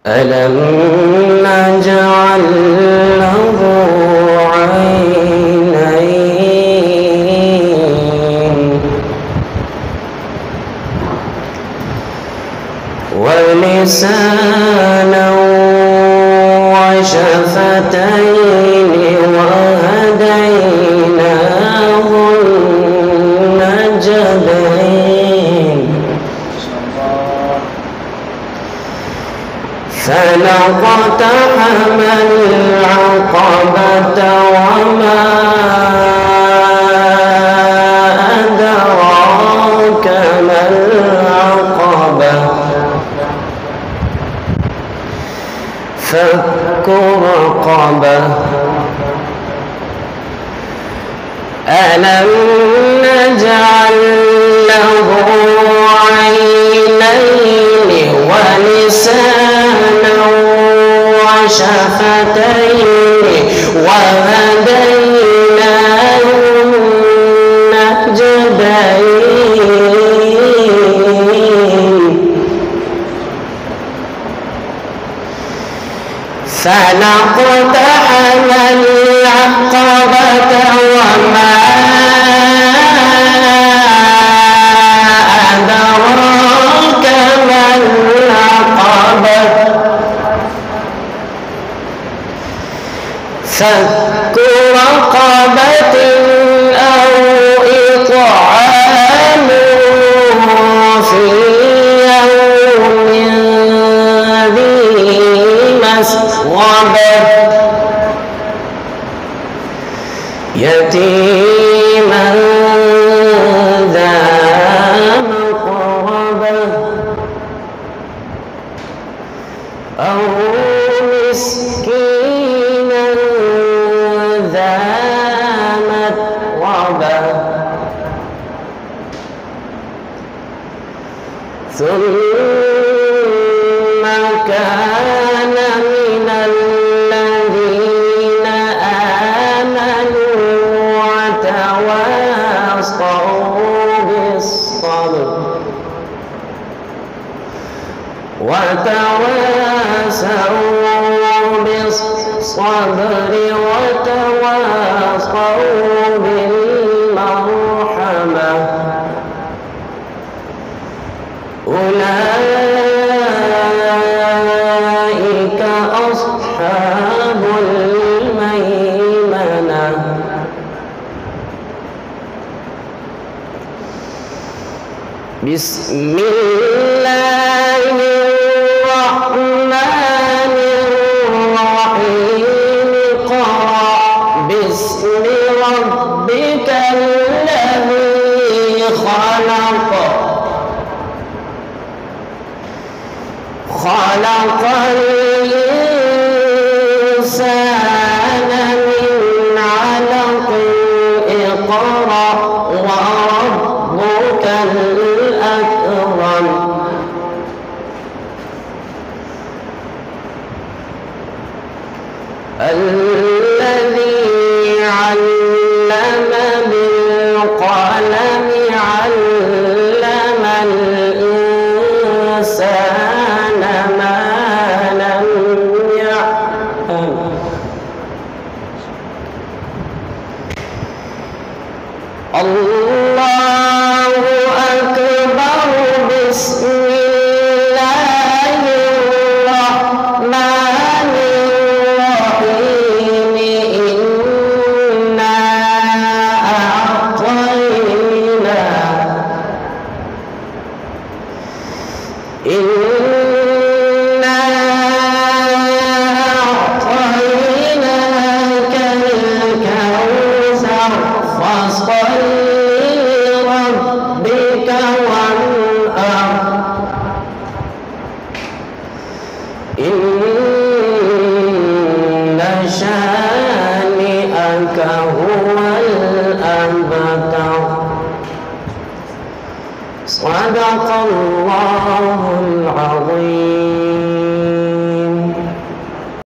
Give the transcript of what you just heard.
ألم نجعل له عينين ولسانا وشفتين وهديناه النجدين فلقتحم العقبة وما أدراك ما العقبة فك رقبة ألم نجعل له عينين ولسانا وشفتين وهديناه النجدين فلقتحم العقبة وما أدراك ما العقبة فك رقبة أو إطعام في يوم ذي مسغبة يتيما ذا مقربة أو مسكينا ذا متربة ثم كان من الذين آمنوا وتواصوا بالصبر وتواصوا بالمرحمة أولئك أصحاب الميمنة بسم الله الرحمن الرحيم اقرأ باسم ربك الذي خلق خلق الإنسان من علق اقرأ وربك الأكرم الذي علم بالقلم علم الإنسان ما لم يعلم الله أكبر بسم الله الرحمن الرحيم إنا أعطيناك الكوثر فصل لربك وانحر إن شانئك هو